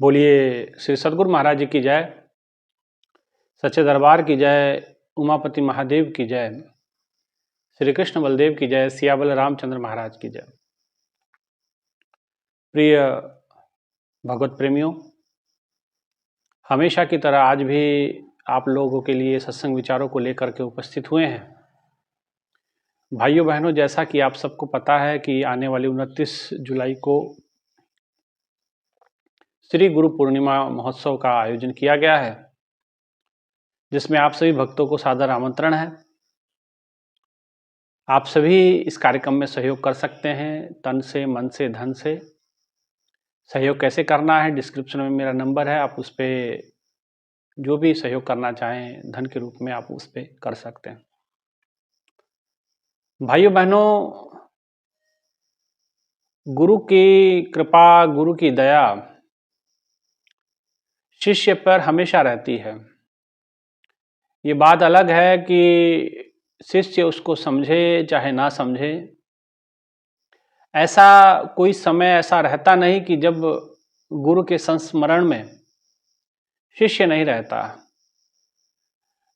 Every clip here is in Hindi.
बोलिए श्री सद्गुरु महाराज जी की जय, सच्चे दरबार की जय, उमापति महादेव की जय, श्री कृष्ण बलदेव की जय, सियाबल रामचंद्र महाराज की जय। प्रिय भगवत प्रेमियों, हमेशा की तरह आज भी आप लोगों के लिए सत्संग विचारों को लेकर के उपस्थित हुए हैं। भाइयों बहनों, जैसा कि आप सबको पता है कि आने वाली 29 जुलाई को श्री गुरु पूर्णिमा महोत्सव का आयोजन किया गया है, जिसमें आप सभी भक्तों को सादर आमंत्रण है। आप सभी इस कार्यक्रम में सहयोग कर सकते हैं, तन से, मन से, धन से। सहयोग कैसे करना है, डिस्क्रिप्शन में मेरा नंबर है, आप उस पर जो भी सहयोग करना चाहें धन के रूप में आप उस पर कर सकते हैं। भाइयों बहनों, गुरु की कृपा, गुरु की दया शिष्य पर हमेशा रहती है। ये बात अलग है कि शिष्य उसको समझे चाहे ना समझे। ऐसा कोई समय ऐसा रहता नहीं कि जब गुरु के संस्मरण में शिष्य नहीं रहता।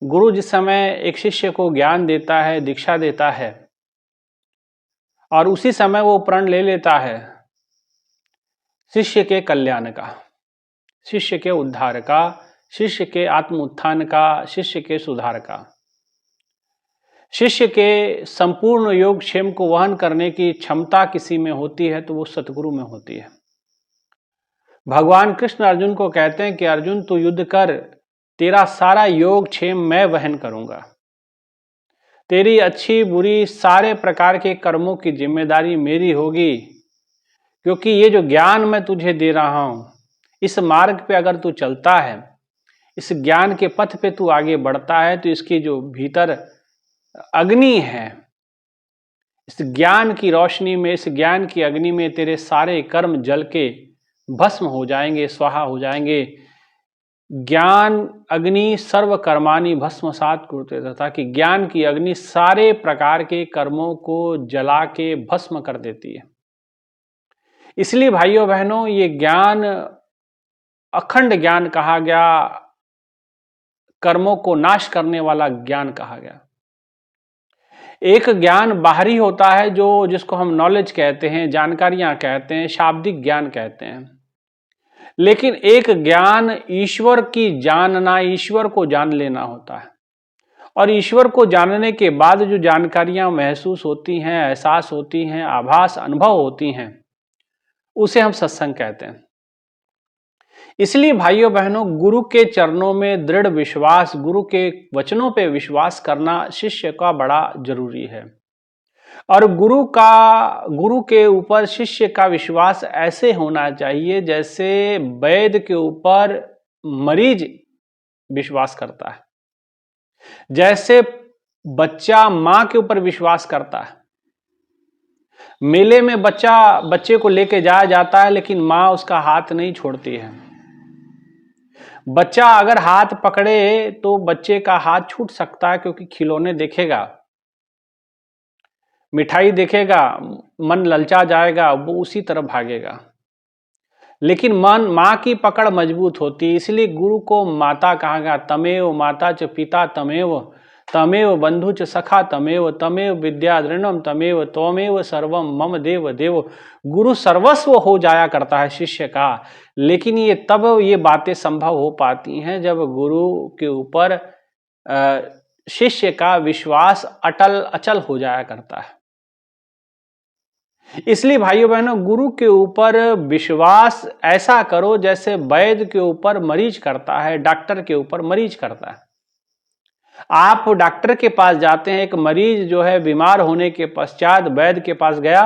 गुरु जिस समय एक शिष्य को ज्ञान देता है, दीक्षा देता है, और उसी समय वो प्रण ले लेता है शिष्य के कल्याण का, शिष्य के उद्धार का, शिष्य के आत्म उत्थान का, शिष्य के सुधार का, शिष्य के संपूर्ण योग क्षेम को वहन करने की क्षमता किसी में होती है तो वो सतगुरु में होती है। भगवान कृष्ण अर्जुन को कहते हैं कि अर्जुन तू युद्ध कर, तेरा सारा योग क्षेम मैं वहन करूंगा। तेरी अच्छी बुरी सारे प्रकार के कर्मों की जिम्मेदारी मेरी होगी, क्योंकि ये जो ज्ञान मैं तुझे दे रहा हूं, इस मार्ग पे अगर तू चलता है, इस ज्ञान के पथ पे तू आगे बढ़ता है, तो इसकी जो भीतर अग्नि है, इस ज्ञान की रोशनी में, इस ज्ञान की अग्नि में तेरे सारे कर्म जल के भस्म हो जाएंगे, स्वाहा हो जाएंगे। ज्ञान अग्नि सर्व कर्माणि भस्मसात् कुरुते, तथा कि ज्ञान की अग्नि सारे प्रकार के कर्मों को जला के भस्म कर देती है। इसलिए भाइयों बहनों, ये ज्ञान अखंड ज्ञान कहा गया, कर्मों को नाश करने वाला ज्ञान कहा गया। एक ज्ञान बाहरी होता है जो जिसको हम नॉलेज कहते हैं, जानकारियां कहते हैं, शाब्दिक ज्ञान कहते हैं। लेकिन एक ज्ञान ईश्वर की जानना, ईश्वर को जान लेना होता है। और ईश्वर को जानने के बाद जो जानकारियां महसूस होती हैं, एहसास होती हैं, आभास अनुभव होती हैं, उसे हम सत्संग कहते हैं। इसलिए भाइयों बहनों, गुरु के चरणों में दृढ़ विश्वास, गुरु के वचनों पे विश्वास करना शिष्य का बड़ा जरूरी है। और गुरु के ऊपर शिष्य का विश्वास ऐसे होना चाहिए जैसे वैद्य के ऊपर मरीज विश्वास करता है, जैसे बच्चा मां के ऊपर विश्वास करता है। मेले में बच्चे को लेके जाया जाता है, लेकिन मां उसका हाथ नहीं छोड़ती है। बच्चा अगर हाथ पकड़े तो बच्चे का हाथ छूट सकता है, क्योंकि खिलौने देखेगा, मिठाई देखेगा, मन ललचा जाएगा, वो उसी तरफ भागेगा। लेकिन मां की पकड़ मजबूत होती है। इसलिए गुरु को माता कहा गया। तमेव माता च पिता तमेव, तमेव बंधु च सखा तमेव, तमेव विद्या दृढ़म तमेव, त्वमेव सर्वम मम देव देव। गुरु सर्वस्व हो जाया करता है शिष्य का, लेकिन ये तब ये बातें संभव हो पाती हैं जब गुरु के ऊपर शिष्य का विश्वास अचल हो जाया करता है। इसलिए भाइयों बहनों, गुरु के ऊपर विश्वास ऐसा करो जैसे वैद्य के ऊपर मरीज करता है, डॉक्टर के ऊपर मरीज करता है। आप डॉक्टर के पास जाते हैं, एक मरीज जो है बीमार होने के पश्चात वैद्य के पास गया।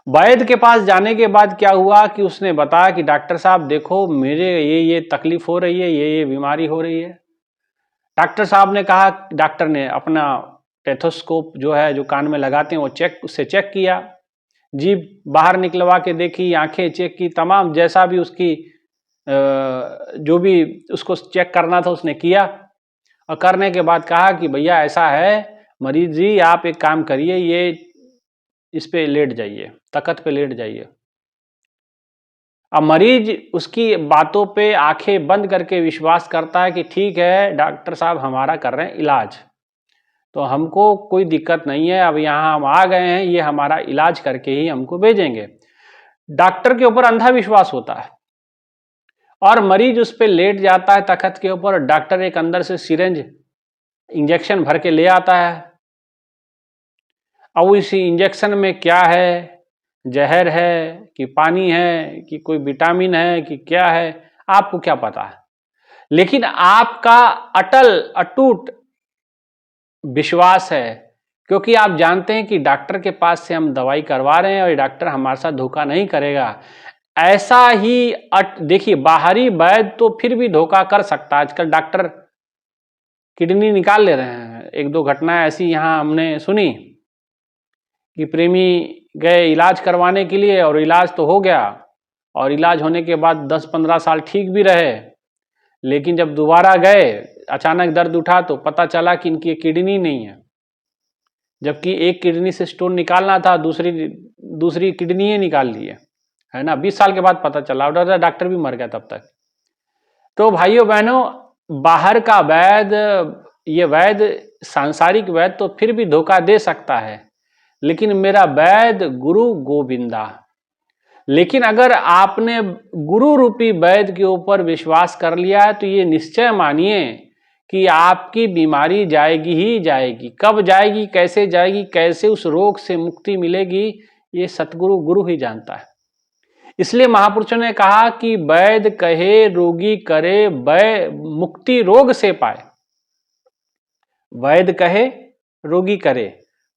वैद्य के पास जाने के बाद क्या हुआ कि उसने बताया कि डॉक्टर साहब देखो, मेरे ये तकलीफ हो रही है, ये बीमारी हो रही है। डॉक्टर साहब ने कहा, डॉक्टर ने अपना टेथोस्कोप जो है, जो कान में लगाते हैं, वो उससे चेक किया, जीभ बाहर निकलवा के देखी, आंखें चेक की, तमाम जैसा भी उसकी जो भी उसको चेक करना था उसने किया। और करने के बाद कहा कि भैया ऐसा है मरीज जी, आप एक काम करिए, ये इस पे लेट जाइए, तख्त पे लेट जाइए। अब मरीज उसकी बातों पे आंखें बंद करके विश्वास करता है कि ठीक है डॉक्टर साहब हमारा कर रहे हैं इलाज, तो हमको कोई दिक्कत नहीं है, अब यहाँ हम आ गए हैं, ये हमारा इलाज करके ही हमको भेजेंगे। डॉक्टर के ऊपर अंधा विश्वास होता है और मरीज उस पर लेट जाता है तख्त के ऊपर। डॉक्टर एक अंदर से सिरेंज इंजेक्शन भर के ले आता है। अब इस इंजेक्शन में क्या है, जहर है कि पानी है कि कोई विटामिन है कि क्या है, आपको क्या पता है। लेकिन आपका अटल अटूट विश्वास है, क्योंकि आप जानते हैं कि डॉक्टर के पास से हम दवाई करवा रहे हैं और डॉक्टर हमारे साथ धोखा नहीं करेगा। ऐसा ही देखिए, बाहरी वैद्य तो फिर भी धोखा कर सकता है। आजकल डॉक्टर किडनी निकाल ले रहे हैं। एक दो घटनाएं ऐसी यहाँ हमने सुनी कि प्रेमी गए इलाज करवाने के लिए और इलाज तो हो गया, और इलाज होने के बाद 10-15 साल ठीक भी रहे, लेकिन जब दोबारा गए अचानक दर्द उठा तो पता चला कि इनकी किडनी नहीं है, जबकि एक किडनी से स्टोन निकालना था, दूसरी किडनी ही निकाल ली है ना। 20 साल के बाद पता चला और डॉक्टर भी मर गया तब तक। तो भाइयों बहनों, बाहर का वैद्य, ये वैद्य सांसारिक वैद्य तो फिर भी धोखा दे सकता है, लेकिन मेरा वैद्य गुरु गोविंदा। लेकिन अगर आपने गुरु रूपी वैद्य के ऊपर विश्वास कर लिया है तो ये निश्चय मानिए कि आपकी बीमारी जाएगी ही जाएगी। कब जाएगी, कैसे जाएगी, कैसे उस रोग से मुक्ति मिलेगी, ये सतगुरु गुरु ही जानता है। इसलिए महापुरुषों ने कहा कि वैद्य कहे रोगी करे, मुक्ति रोग से पाए। वैद्य कहे रोगी करे,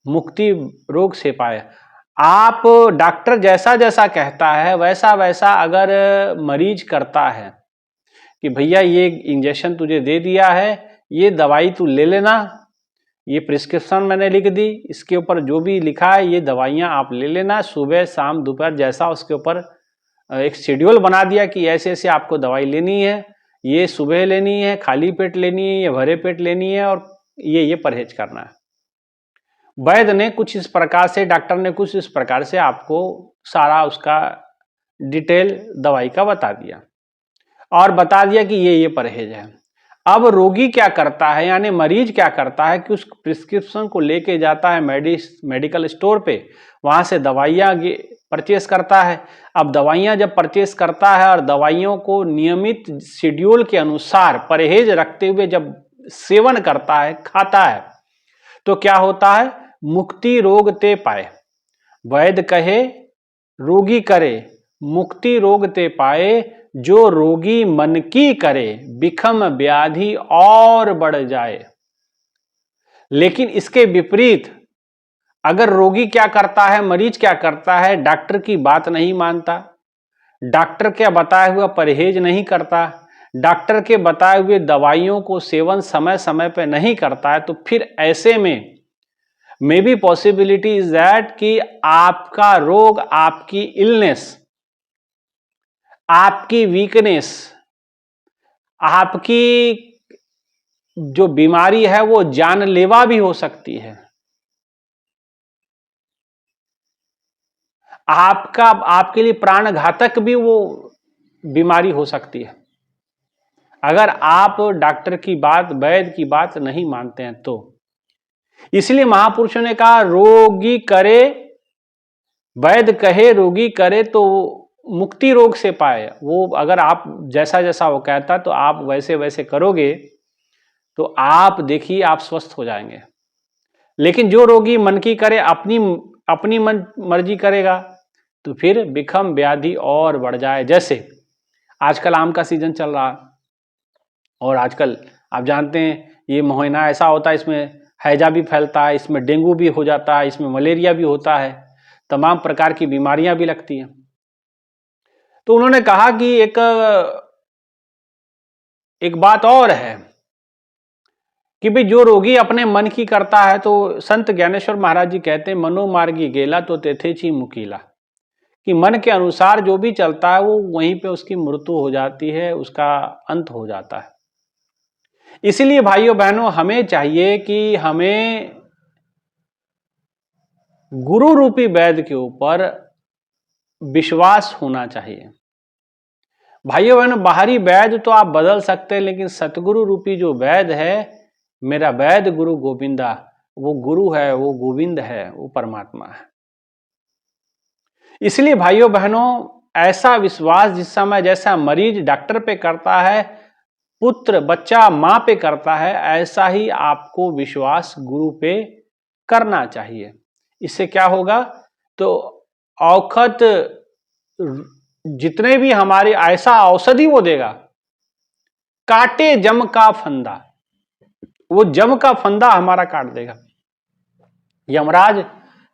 मुक्ति रोग से पाए। आप डॉक्टर जैसा जैसा कहता है वैसा वैसा अगर मरीज करता है कि भैया ये इंजेक्शन तुझे दे दिया है, ये दवाई तू ले लेना, ये प्रिस्क्रिप्शन मैंने लिख दी, इसके ऊपर जो भी लिखा है ये दवाइयाँ आप ले लेना, सुबह शाम दोपहर जैसा उसके ऊपर एक शेड्यूल बना दिया कि ऐसे ऐसे आपको दवाई लेनी है, ये सुबह लेनी है, खाली पेट लेनी है, ये भरे पेट लेनी है, और ये परहेज करना है। वैद्य ने कुछ इस प्रकार से, डॉक्टर ने कुछ इस प्रकार से आपको सारा उसका डिटेल दवाई का बता दिया और बता दिया कि ये परहेज है। अब रोगी क्या करता है, यानी मरीज क्या करता है कि उस प्रिस्क्रिप्शन को लेके जाता है मेडिकल स्टोर पे, वहां से दवाइयाँ परचेस करता है। अब दवाइयाँ जब परचेस करता है और दवाइयों को नियमित शेड्यूल के अनुसार परहेज रखते हुए जब सेवन करता है, खाता है, तो क्या होता है, मुक्ति रोग ते पाए। वैद्य कहे रोगी करे, मुक्ति रोग ते पाए, जो रोगी मन की करे, विषम व्याधि और बढ़ जाए। लेकिन इसके विपरीत अगर रोगी क्या करता है, मरीज क्या करता है, डॉक्टर की बात नहीं मानता, डॉक्टर के बताए हुआ परहेज नहीं करता, डॉक्टर के बताए हुए दवाइयों को सेवन समय समय पर नहीं करता है, तो फिर ऐसे में may be possibility is that कि आपका रोग, आपकी इलनेस, आपकी वीकनेस, आपकी जो बीमारी है वो जानलेवा भी हो सकती है। आपके लिए प्राणघातक भी वो बीमारी हो सकती है, अगर आप डॉक्टर की बात, वैद्य की बात नहीं मानते हैं तो। इसलिए महापुरुषों ने कहा रोगी करे, वैद्य कहे रोगी करे तो मुक्ति रोग से पाए। वो अगर आप जैसा जैसा वो कहता तो आप वैसे वैसे करोगे तो आप देखिए आप स्वस्थ हो जाएंगे। लेकिन जो रोगी मन की करे, अपनी मन मर्जी करेगा, तो फिर विषम व्याधि और बढ़ जाए। जैसे आजकल आम का सीजन चल रहा है और आजकल आप जानते हैं ये महीना ऐसा होता है, इसमें हैजा भी फैलता है, इसमें डेंगू भी हो जाता है, इसमें मलेरिया भी होता है, तमाम प्रकार की बीमारियां भी लगती हैं। तो उन्होंने कहा कि एक बात और है कि भाई जो रोगी अपने मन की करता है, तो संत ज्ञानेश्वर महाराज जी कहते हैं मनोमार्गी गेला तो तेथेची मुकीला, कि मन के अनुसार जो भी चलता है वो वहीं पे उसकी मृत्यु हो जाती है, उसका अंत हो जाता है। इसलिए भाइयों बहनों, हमें चाहिए कि हमें गुरु रूपी वैद्य के ऊपर विश्वास होना चाहिए। भाइयों बहनों, बाहरी वैद तो आप बदल सकते हैं, लेकिन सतगुरु रूपी जो वैद है, मेरा वैद गुरु गोविंदा, वो गुरु है, वो गोविंद है, वो परमात्मा है। इसलिए भाइयों बहनों, ऐसा विश्वास जिस समय जैसा मरीज डॉक्टर पे करता है, पुत्र बच्चा मां पे करता है, ऐसा ही आपको विश्वास गुरु पे करना चाहिए। इससे क्या होगा, तो औखत जितने भी हमारे ऐसा औषधि वो देगा, काटे जम का फंदा, वो जम का फंदा हमारा काट देगा, यमराज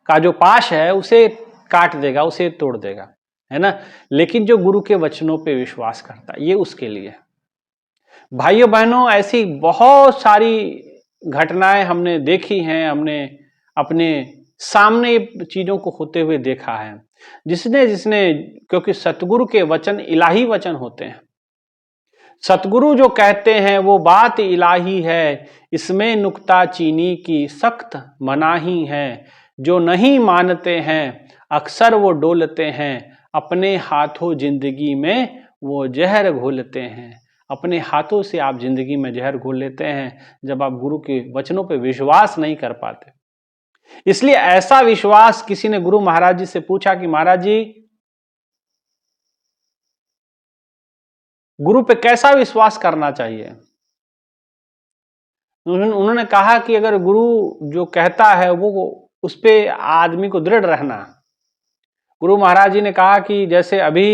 का जो पाश है उसे काट देगा, उसे तोड़ देगा, है ना। लेकिन जो गुरु के वचनों पे विश्वास करता है, ये उसके लिए। भाइयों बहनों, ऐसी बहुत सारी घटनाएं हमने देखी हैं, हमने अपने सामने चीजों को होते हुए देखा है। जिसने जिसने क्योंकि सतगुरु के वचन इलाही वचन होते हैं, सतगुरु जो कहते हैं वो बात इलाही है, इसमें नुक्ता चीनी की सख्त मनाही है। जो नहीं मानते हैं अक्सर वो डोलते हैं, अपने हाथों जिंदगी में वो जहर घोलते हैं। अपने हाथों से आप जिंदगी में जहर घोल लेते हैं जब आप गुरु के वचनों पर विश्वास नहीं कर पाते। इसलिए ऐसा विश्वास, किसी ने गुरु महाराज जी से पूछा कि महाराज जी, गुरु पे कैसा विश्वास करना चाहिए। उन्होंने कहा कि अगर गुरु जो कहता है वो उस पे आदमी को दृढ़ रहना। गुरु महाराज जी ने कहा कि जैसे अभी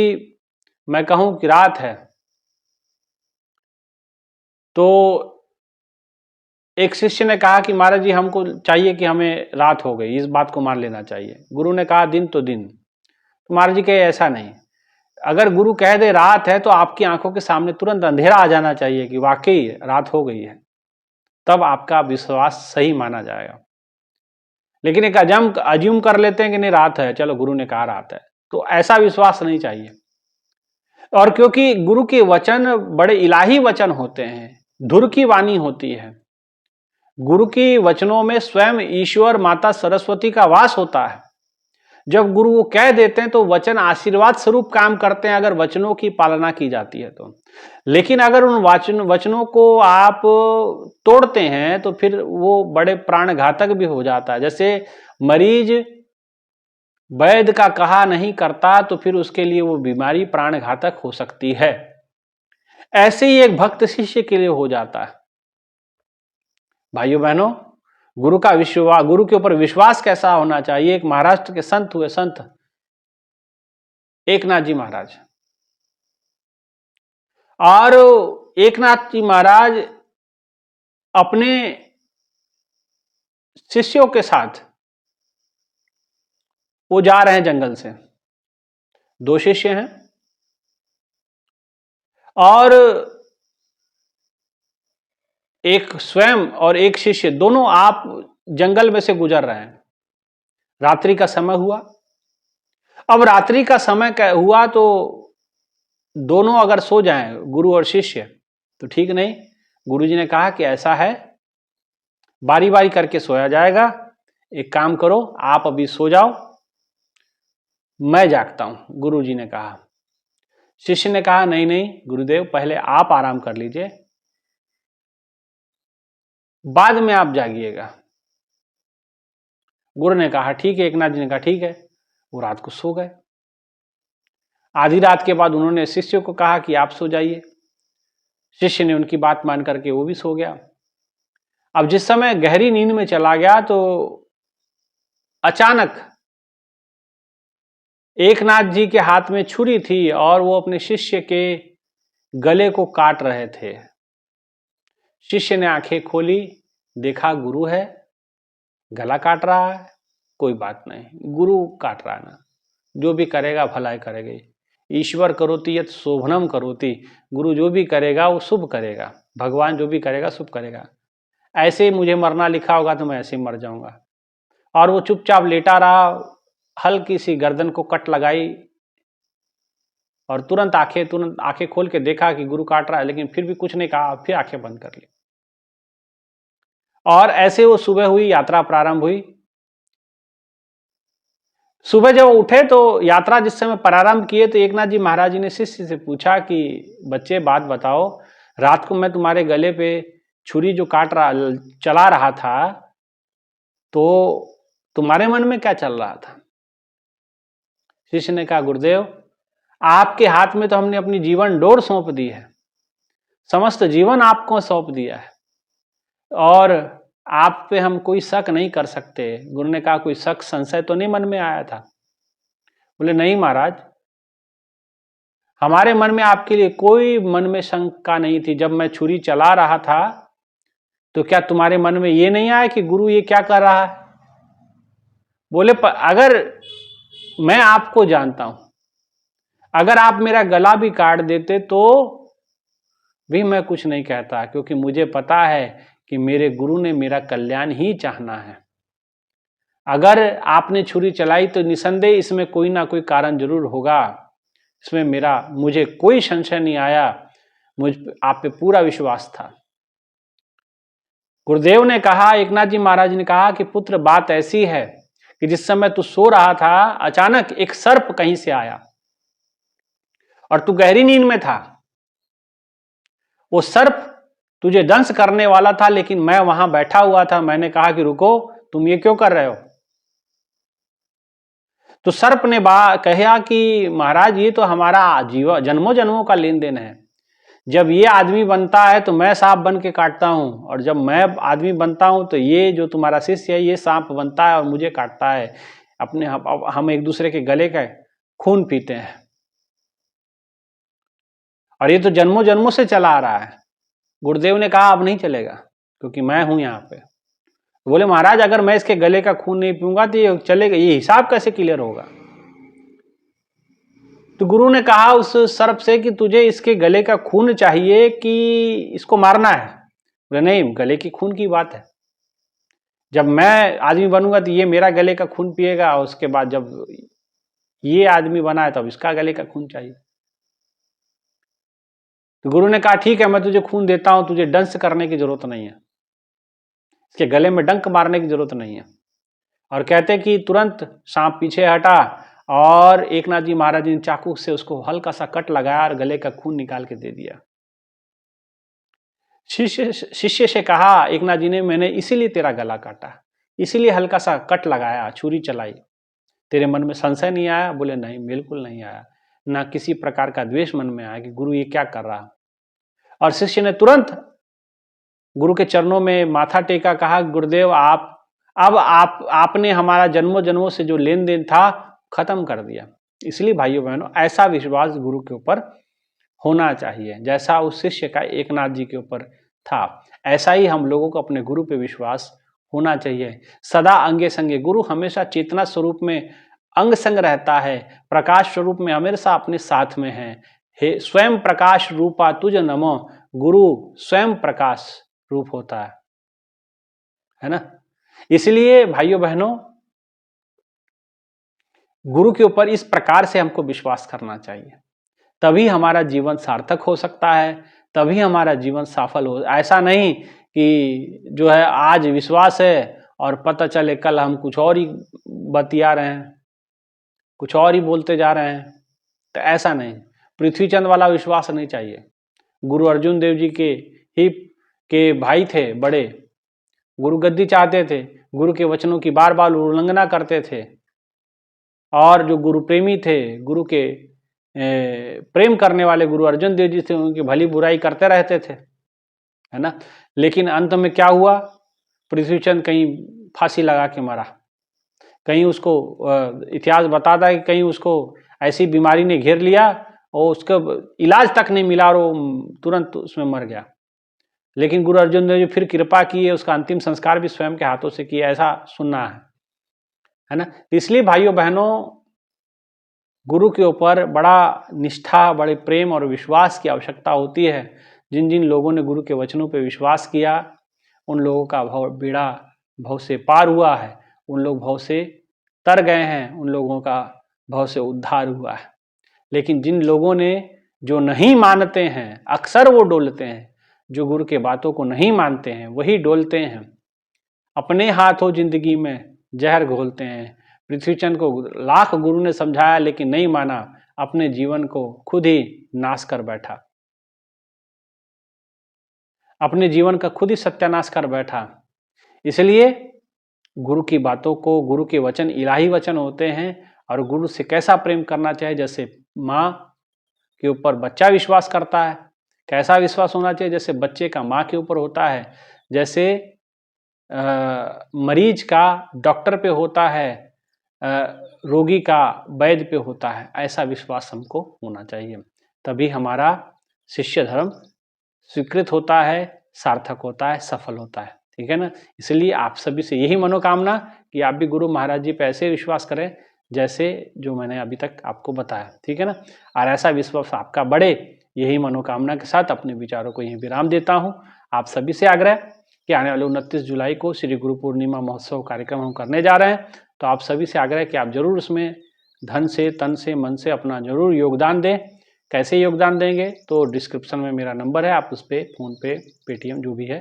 मैं कहूं कि रात है, तो एक शिष्य ने कहा कि महाराज जी हमको चाहिए कि हमें रात हो गई, इस बात को मान लेना चाहिए। गुरु ने कहा दिन तो दिन। तो महाराज जी कहे ऐसा नहीं, अगर गुरु कह दे रात है तो आपकी आंखों के सामने तुरंत अंधेरा आ जाना चाहिए कि वाकई रात हो गई है, तब आपका विश्वास सही माना जाएगा। लेकिन एक अज्यूम कर लेते हैं कि नहीं रात है, चलो गुरु ने कहा रात है, तो ऐसा विश्वास नहीं चाहिए। और क्योंकि गुरु के वचन बड़े इलाही वचन होते हैं, धुर की वाणी होती है, गुरु की वचनों में स्वयं ईश्वर माता सरस्वती का वास होता है। जब गुरु वो कह देते हैं तो वचन आशीर्वाद स्वरूप काम करते हैं, अगर वचनों की पालना की जाती है तो। लेकिन अगर उन वचनों को आप तोड़ते हैं तो फिर वो बड़े प्राणघातक भी हो जाता है। जैसे मरीज वैद्य का कहा नहीं करता तो फिर उसके लिए वो बीमारी प्राणघातक हो सकती है। ऐसे ही एक भक्त शिष्य के लिए हो जाता है। भाइयों बहनों, गुरु का विश्वास, गुरु के ऊपर विश्वास कैसा होना चाहिए। एक महाराष्ट्र के संत हुए, संत एकनाथ जी महाराज। और एकनाथ जी महाराज अपने शिष्यों के साथ वो जा रहे हैं जंगल से, दो शिष्य हैं और एक स्वयं और एक शिष्य, दोनों आप जंगल में से गुजर रहे हैं। रात्रि का समय हुआ। अब रात्रि का समय हुआ तो दोनों अगर सो जाएं, गुरु और शिष्य, तो ठीक नहीं। गुरुजी ने कहा कि ऐसा है, बारी बारी करके सोया जाएगा। एक काम करो, आप अभी सो जाओ, मैं जागता हूं, गुरुजी ने कहा। शिष्य ने कहा नहीं नहीं गुरुदेव, पहले आप आराम कर लीजिए, बाद में आप जागिएगा। गुरु ने कहा ठीक है, एकनाथ जी ने कहा ठीक है। वो रात को सो गए। आधी रात के बाद उन्होंने शिष्य को कहा कि आप सो जाइए। शिष्य ने उनकी बात मान करके वो भी सो गया। अब जिस समय गहरी नींद में चला गया तो अचानक एकनाथ जी के हाथ में छुरी थी और वो अपने शिष्य के गले को काट रहे थे। शिष्य ने आंखें खोली, देखा गुरु है, गला काट रहा है। कोई बात नहीं, गुरु काट रहा है ना, जो भी करेगा भलाई करेगा। ईश्वर करोति यत् शोभनम करोति, गुरु जो भी करेगा वो शुभ करेगा, भगवान जो भी करेगा शुभ करेगा। ऐसे ही मुझे मरना लिखा होगा तो मैं ऐसे ही मर जाऊंगा। और वो चुपचाप लेटा रहा, हल्की सी गर्दन को कट लगाई और तुरंत आंखें खोल के देखा कि गुरु काट रहा है, लेकिन फिर भी कुछ नहीं कहा, फिर आंखें बंद कर ली। और ऐसे वो सुबह हुई, यात्रा प्रारंभ हुई। सुबह जब उठे तो यात्रा जिस समय प्रारंभ किए तो एकनाथ जी महाराज जी ने शिष्य से पूछा कि बच्चे बात बताओ, रात को मैं तुम्हारे गले पे छुरी जो चला रहा था तो तुम्हारे मन में क्या चल रहा था? शिष्य ने कहा, गुरुदेव आपके हाथ में तो हमने अपनी जीवन डोर सौंप दी है, समस्त जीवन आपको सौंप दिया है और आप पे हम कोई शक नहीं कर सकते। गुरु ने कहा, कोई शक संशय तो नहीं मन में आया था? बोले, नहीं महाराज, हमारे मन में आपके लिए कोई मन में शंका नहीं थी। जब मैं छुरी चला रहा था तो क्या तुम्हारे मन में ये नहीं आया कि गुरु ये क्या कर रहा है? बोले, अगर मैं आपको जानता हूं, अगर आप मेरा गला भी काट देते तो भी मैं कुछ नहीं कहता, क्योंकि मुझे पता है कि मेरे गुरु ने मेरा कल्याण ही चाहना है। अगर आपने छुरी चलाई तो निसंदेह इसमें कोई ना कोई कारण जरूर होगा, इसमें मुझे कोई संशय नहीं आया, मुझ आप पे पूरा विश्वास था। गुरुदेव ने कहा, एकनाथ जी महाराज ने कहा कि पुत्र बात ऐसी है कि जिस समय तू सो रहा था अचानक एक सर्प कहीं से आया और तू गहरी नींद में था। वो सर्प तुझे दंश करने वाला था, लेकिन मैं वहां बैठा हुआ था। मैंने कहा कि रुको, तुम ये क्यों कर रहे हो? तो सर्प ने कहा कि महाराज ये तो हमारा जन्मों जन्मों का लेन देन है। जब ये आदमी बनता है तो मैं सांप बन के काटता हूं, और जब मैं आदमी बनता हूं तो ये जो तुम्हारा शिष्य है ये सांप बनता है और मुझे काटता है। हम एक दूसरे के गले का खून पीते हैं और ये तो जन्मों जन्मों से चला आ रहा है। गुरुदेव ने कहा, अब नहीं चलेगा क्योंकि मैं हूं यहाँ पे। बोले, महाराज अगर मैं इसके गले का खून नहीं पीऊंगा तो ये चलेगा, ये हिसाब कैसे क्लियर होगा? तो गुरु ने कहा उस सर्प से कि तुझे इसके गले का खून चाहिए कि इसको मारना है? बोले, नहीं, गले की खून की बात है। जब मैं आदमी बनूंगा तो ये मेरा गले का खून पिएगा, और उसके बाद जब ये आदमी बना है तब इसका गले का खून चाहिए। तो गुरु ने कहा, ठीक है, मैं तुझे खून देता हूं, तुझे डंस करने की जरूरत नहीं है, इसके गले में डंक मारने की जरूरत नहीं है। और कहते कि तुरंत सांप पीछे हटा और एकनाथ जी महाराज ने चाकू से उसको हल्का सा कट लगाया और गले का खून निकाल के दे दिया। शिष्य से कहा एकनाथ जी ने, मैंने इसीलिए तेरा गला काटा, इसीलिए हल्का सा कट लगाया, छुरी चलाई, तेरे मन में संशय नहीं आया? बोले, नहीं, बिल्कुल नहीं आया, ना किसी प्रकार का द्वेष मन में आया कि गुरु ये क्या कर रहा। और शिष्य ने तुरंत गुरु के चरणों में माथा टेका, कहा, गुरुदेव आपने हमारा जन्मों जन्मों से जो लेन देन था खत्म कर दिया। इसलिए भाइयों बहनों, ऐसा विश्वास गुरु के ऊपर होना चाहिए जैसा उस शिष्य का एकनाथ जी के ऊपर था। ऐसा ही हम लोगों को अपने गुरु पे विश्वास होना चाहिए। सदा अंगे संगे, गुरु हमेशा चेतना स्वरूप में अंग संग रहता है, प्रकाश स्वरूप में हमेशा अपने साथ में है। हे स्वयं प्रकाश रूपा तुझ नमो, गुरु स्वयं प्रकाश रूप होता है ना। इसलिए भाइयों बहनों, गुरु के ऊपर इस प्रकार से हमको विश्वास करना चाहिए, तभी हमारा जीवन सार्थक हो सकता है, तभी हमारा जीवन सफल हो। ऐसा नहीं कि जो है आज विश्वास है और पता चले कल हम कुछ और ही बतिया रहे हैं, कुछ और ही बोलते जा रहे हैं, तो ऐसा नहीं। पृथ्वीचंद वाला विश्वास नहीं चाहिए। गुरु अर्जुन देव जी के भाई थे बड़े, गुरु गद्दी चाहते थे, गुरु के वचनों की बार बार उल्लंघना करते थे, और जो गुरु प्रेमी थे, गुरु के प्रेम करने वाले गुरु अर्जुन देव जी थे, उनकी भली बुराई करते रहते थे, है ना। लेकिन अंत में क्या हुआ? पृथ्वीचंद कहीं फांसी लगा के मरा, कहीं उसको इतिहास बताता है कि कहीं उसको ऐसी बीमारी ने घेर लिया और उसका इलाज तक नहीं मिला और वो तुरंत उसमें मर गया। लेकिन गुरु अर्जुन देव जी फिर कृपा किए, उसका अंतिम संस्कार भी स्वयं के हाथों से किया, ऐसा सुनना है ना। इसलिए भाइयों बहनों, गुरु के ऊपर बड़ा निष्ठा, बड़े प्रेम और विश्वास की आवश्यकता होती है। जिन जिन लोगों ने गुरु के वचनों पर विश्वास किया, उन लोगों का बेड़ा भव से पार हुआ है, उन लोग भव से तर गए हैं, उन लोगों का भव से उद्धार हुआ है। लेकिन जिन लोगों ने जो नहीं मानते हैं, अक्सर वो डोलते हैं, जो गुरु के बातों को नहीं मानते हैं वही डोलते हैं, अपने हाथों जिंदगी में जहर घोलते हैं, पृथ्वीचंद को लाख गुरु ने समझाया लेकिन नहीं माना, अपने जीवन को खुद ही नाश कर बैठा, अपने जीवन का खुद ही सत्यानाश कर बैठा। इसलिए गुरु की बातों को, गुरु के वचन इलाही वचन होते हैं, और गुरु से कैसा प्रेम करना चाहिए, जैसे माँ के ऊपर बच्चा विश्वास करता है, कैसा विश्वास होना चाहिए जैसे बच्चे का माँ के ऊपर होता है, जैसे मरीज का डॉक्टर पे होता है, रोगी का वैद्य पे होता है, ऐसा विश्वास हमको होना चाहिए। तभी हमारा शिष्य धर्म स्वीकृत होता है, सार्थक होता है, सफल होता है। ठीक है ना। इसलिए आप सभी से यही मनोकामना कि आप भी गुरु महाराज जी पे ऐसे विश्वास करें जैसे जो मैंने अभी तक आपको बताया। ठीक है ना। और ऐसा विश्वास आपका बढ़े, यही मनोकामना के साथ अपने विचारों को यहीं विराम देता हूँ। आप सभी से आग्रह कि आने वाले 29 जुलाई को श्री गुरु पूर्णिमा महोत्सव कार्यक्रम हम करने जा रहे हैं, तो आप सभी से आग्रह कि आप जरूर उसमें धन से, तन से, मन से अपना जरूर योगदान दें। कैसे योगदान देंगे तो डिस्क्रिप्शन में मेरा नंबर है, आप उस पर फोन पे, पेटीएम जो भी है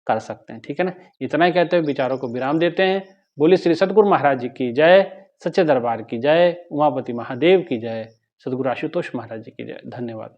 कर सकते हैं। ठीक है ना। इतना ही कहते हुए विचारों को विराम देते हैं। बोलिए श्री सद्गुरु महाराज जी की जय, सच्चे दरबार की जय, उमापति महादेव की जय, सद्गुरु आशुतोष महाराज जी की जय। धन्यवाद।